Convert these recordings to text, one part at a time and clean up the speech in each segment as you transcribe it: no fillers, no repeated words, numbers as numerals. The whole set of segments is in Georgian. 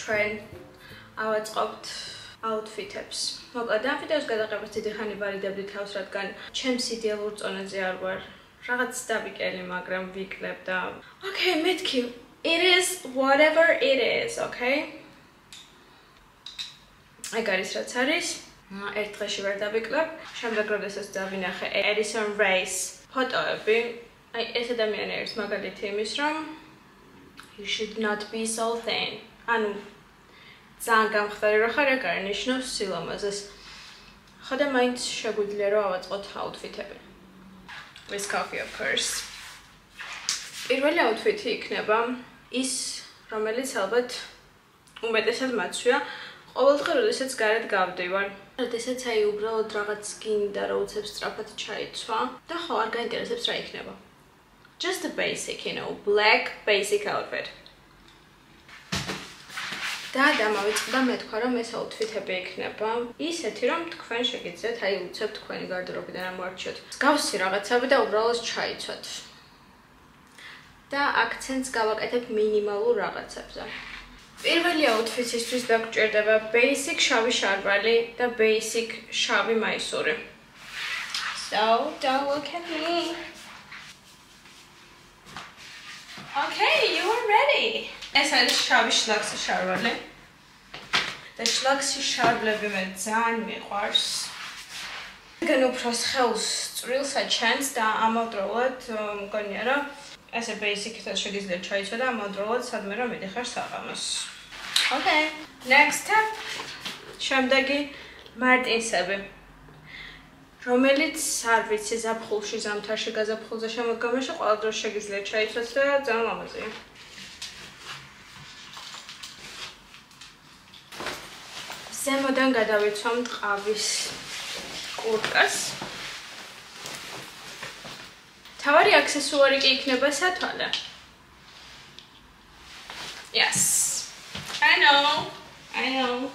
ჩვენ ავაწყობთ outfit-ებს. მოკლედ, ამ ვიდეოს გადაღებას დიდი ხანი ვარიდებდი თავს, რადგან ჩემს იდეალურ წონაზე არ ვარ. რაღაც დავიკელი, მაგრამ ვიკლებ და Okay, მეთქი. It is whatever it is, okay? ეგ არის რაც არის. ერთ დღეში ვერ დავიკლებ. შემდეგ როდესაც დავინახე Addison Rae's ფოტოები, აი ეს ადამიანი არის მაგალითი იმის, რომ you should not be so thin. ანუ ძალიან გამხდარი რო ხარ, ეგ არ ნიშნავს სილამაზეს. ხოდა მაინც შეგვიძლია რომ ავაწყოთ outfit-ები. With coffee, of course. პირველი outfit-ი იქნება ის, რომელიც ალბათ უმეტესად მაცვია, ყოველდღე როდესაც გარეთ გავდივარ. როდესაც აი უბრალოდ რაღაც გინდა რომ უცებ სწრაფად ჩაიცვა და ხო არ გაინტერესებს რა იქნება. Just a basic, you know, black basic outfit. და დამავიწყდა მეთქვა რომ ეს outfit-ები იქნება ისეთი რომ თქვენ შეგიძლიათ აი უცებ თქვენი გარდრობიდან ამოარჩიოთ. მსგავსი რაღაცები და უბრალოდ ჩაიცვათ. და აქცენტს გავაკეთებ მინიმალურ რაღაცებზე. პირველი outfit-ისთვის დაგჭირდება basic შავი შარბალი და basic შავი მაისური. So, don't look at me. Okay, you are ready. ეს არის შავი შლაქსი შარბალი. და შლაქსი შარბლები მე ძალიან მიყვარს. ეგენ უფრო ხელს წვრილს აჩენს და ამავდროულად მგონია რომ ესე basic-თან შეგიძლიათ ჩაიცვა და ამავდროულად სადმე რომ მიდიხარ საღამოს. Okay, next step. შემდეგი მარტინსები. რომელიც არ ვიცი ზაფხულში ზამთარში გაზაფხულზე შემოდგომაში ყველა დროს შეგიძლიათ ჩაიცვათ და ძალიან ლამაზია. ზემოდან გადავიცვამთ ყავის კურტკას. თავარი აქსესუარი კი იქნება სათვალე. Yes. I know.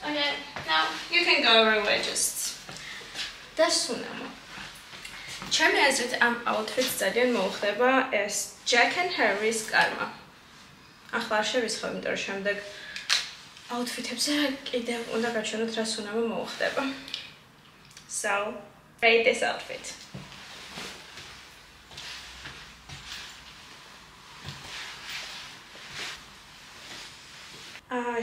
Okay, now you can go away just. დასუნამო. ჩემი აზრით ამ outfit-ს ძალიან მოუხდება ეს Jack and Harry's კარმა. ახლა არ შევისხავ, იმიტომ რომ შემდეგ outfit-ებზე კიდევ უნდა გაჩვენოთ რა სუნამო მოუხდება. So, rate this outfit.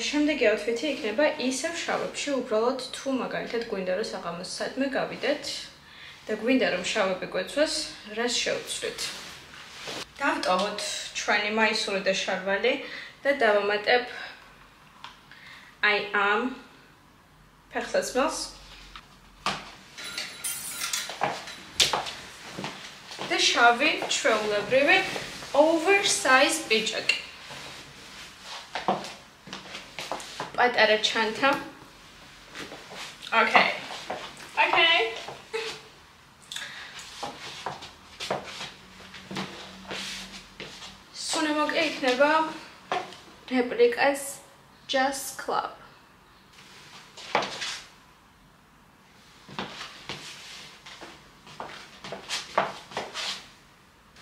შემდეგი outfit-ი იქნება ისევ შავებში, უბრალოდ თუ მაგალითად გვინდა რომ საღამოს სადმე გავიდეთ და გვინდა რომ შავები გვეცვას, რას შევცვლით. დავტოვოთ ჩვენი მაისური და შარბალი და დავამატებ აი ამ ფეხსაცმელს და შავი ჩვეულებრივი oversized პიჯაკი. პატარა ჩანთა. Okay. სუნამო კი იქნება რეპლიკას Just Club.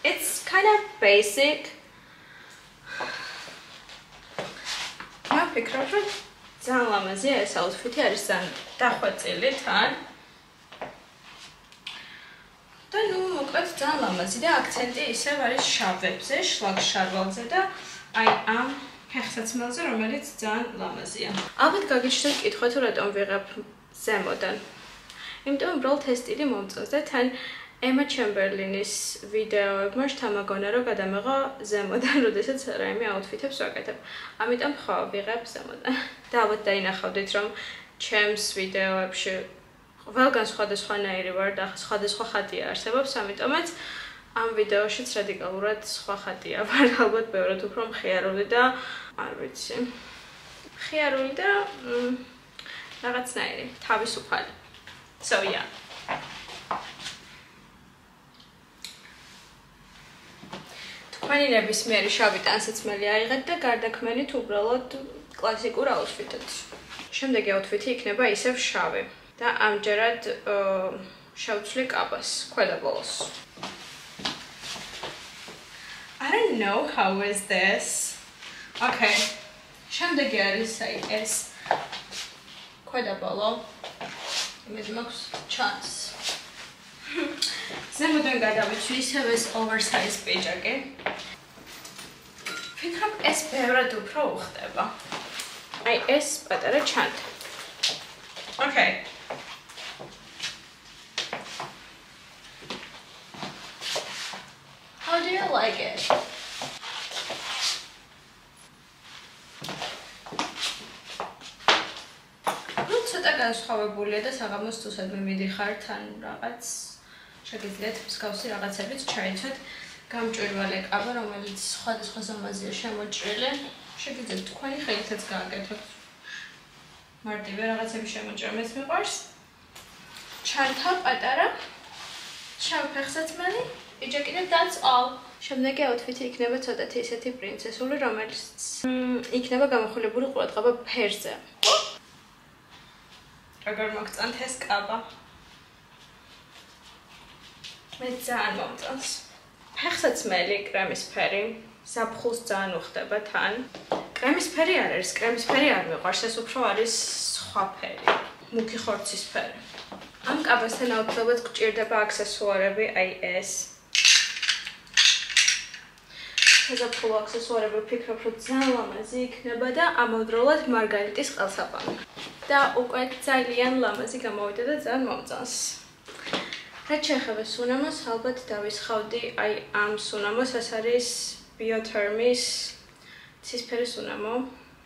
It's kind of basic. ვფიქრობ, რომ ძალიან ლამაზია ეს outfit-ი არის ძალიან დახვეწილი თან. და ნუ მოკლედ ძალიან ლამაზი და აქცენტი ისევ არის შავებზე, შლაგ შარბალზე და აი ამ ფეხსაცმელზე, რომელიც ძალიან ლამაზია. ალბათ გაგიჩნდათ კითხვა თუ რატომ ვიღებ ზემოდან. იმიტომ რომ უბრალოდ ეს სტილი მომწონს და თან Emma Chamberlain-ის ვიდეოებმა შთამაგონა რომ გადამეღო ზემოდან, როდესაც რაიმე outfit-ებს ვაკეთებ. ამიტომ ხო ვიღებ ზემოდან. და ალბათ დაინახავდით რომ ჩემს ვიდეოებში ყველგან სხვადასხვანაირი ვარ და სხვადასხვა ხატია არსებობს, ამიტომაც ამ ვიდეოშიც რადიკალურად სხვა ხატია ვარ, ალბათ ბევრად უფრო მხიარული და არ ვიცი. მხიარული და რაღაცნაირი, თავისუფალი. So yeah. თქვენი ნებისმიერი შავი ტანსაცმელი აიღეთ და გარდაქმნით უბრალოდ კლასიკურ outfit-ად. შემდეგი outfit-ი იქნება ისევ შავი. და ამჯერად შევცვლი კაბას ქვედა ბოლოს. I don't know how is this. Okay. შემდეგი არის ეს ქვედა ბოლო. იმედი მაქვს ჩანს. ზემოდან გადავიცვი ისევ ეს oversize პიჯაკი. ვფიქრობ ეს ბევრად უფრო უხდება. აი ეს პატარა ჩანთა. Okay. How do you like it? Ну, ცოტა განსხვავებულია და საღამოს თუსადმე მიდიხართ ან რაღაც შეგიძლიათ მსგავსი რაღაცებიც ჩაიცვათ. გამჭვირვალე კაბა, რომელიც სხვადასხვა ზომაზეა შემოჭრილი. შეგიძლიათ თქვენი ხელითაც გააკეთოთ. მარტივი რაღაცები შემოჭრა მეც მიყვარს. ჩანთა პატარა, შავფეხსაცმელი, პიჯაკი და that's all. შემდეგი აუთფიტი იქნება ცოტათი ისეთი პრინცესული, რომელიც იქნება გამოხილებული ყურადღება ფერზე. როგორ მოგწონთ ეს კაბა? მე ძალიან მომწონს. ფეხსაცმელი კრემისფერი, ზაფხულს ძალიან უხდება თან. კრემისფერი არ არის, კრემისფერი არ მიყვარს, ეს უფრო არის სხვა ფერი, მუქი ხორცისფერი. ამ კაბასთან აუცილებლად გჭირდება აქსესუარები, აი ეს. საზაფხულო აქსესუარები ვფიქრობ, რომ ძალიან ლამაზი იქნება და ამავდროულად მარგარიტის ყელსაბამი. და უკვე ძალიან ლამაზი გამოვიდა და ძალიან მომწონს. რაც შეეხება სუნამოს, ალბათ დავისხავდი აი ამ სუნამოს, ეს არის Biothermis ცისფერი სუნამო.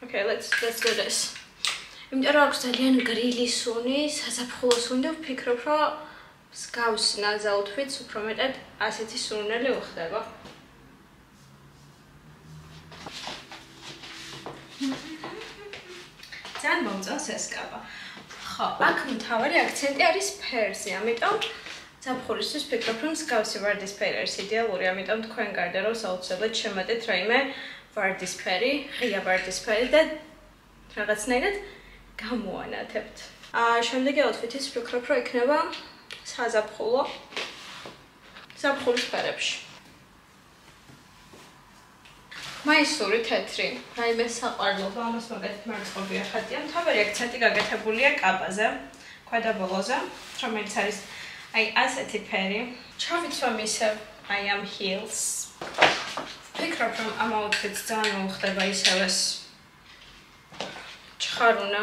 Okay, let's do this. იმიტომ რომ აქვს ძალიან გრილი სუნი, საზაფხულო სუნი და ვფიქრობ, რომ მსგავს ნაზა აუთფიტს უფრო მეტად ასეთი სურნელი უხდება. ძალიან მომწონს ეს კაბა. ხო, აქ მთავარი აქცენტი არის ფერზე, ამიტომ ზაფხულისთვის ვფიქრობ, რომ მსგავსი ვარდისფერი არის იდეალური, ამიტომ თქვენ გარდა რომ საოცრად შემატეთ რაიმე ვარდისფერი, ღია ვარდისფერი და რაღაცნაირად გამოანათებთ. შემდეგი აუთფიტის ვფიქრობ, რომ იქნება საზაფხულო ზაფხულის ფერებში. მაისური თეთრი, რაიმე საყვარლობა, ამას მაგათი მარწყობია ხატია. მთავარი აქცენტი გაკეთებულია კაბაზე, ქვედა ბოლოზე, რომელიც არის აი ასეთი ფერი. ჩავიცვამ ისევ აი ამ heels. ვფიქრობ, რომ ამ აუთფიტს ძალიან მოუხდება ისევ ეს ჩხარუნა.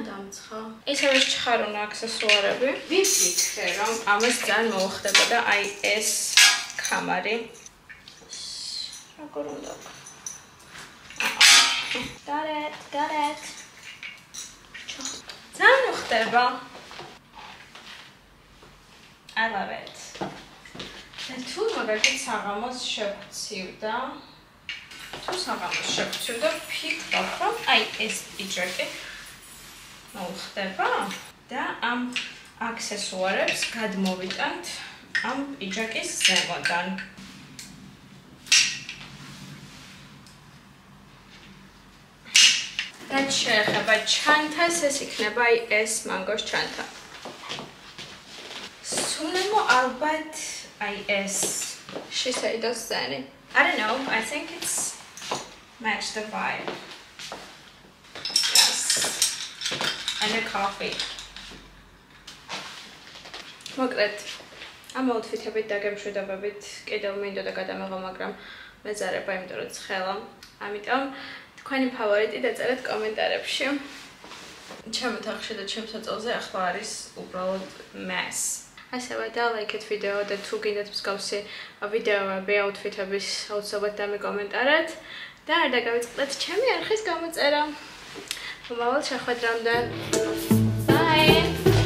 დამცხა. ისევ ეს ჩხარუნა აქსესუარები. ვიფიქრე, რომ ამას ძალიან მოუხდება და აი ეს კამარი. როგორ უნდა Got it. ძალიან უხდება. I love it. და თუ მაგალითად საღამოს შევცივდა, ვფიქრობ, რომ აი ეს პიჯაკი მოუხდება და ამ აქსესუარებს გადმოვიტანთ ამ პიჯაკის ზემოდან. რაც შეეხება ჩანთას, ეს იქნება აი ეს მანგოს ჩანთა. სუნამო ალბათ აი ეს Shiseido's Zen. I don't know, I think it's match the vibe. Yes. And a coffee. მოკლედ, ამ აუთფიტებით დაგემშვიდობებით, კიდევ მინდოდა გადამეღო, მაგრამ მეძარება, იმიტომ რომ ცხელა. ამიტომ თქვენი ფავორიტი დაწერეთ კომენტარებში. ჩემთ ახში და ჩემ საწოლზე ახლა არის უბრალოდ mess. ასევე დალაიქეთ ვიდეო და თუ გინდათ მსგავსი ვიდეოები აუთფიტების აუცილებლად დამიკომენტარეთ და არ დაგავიწყდეთ ჩემი არხის გამოწერა. მომავალ შეხვედრამდე. Bye!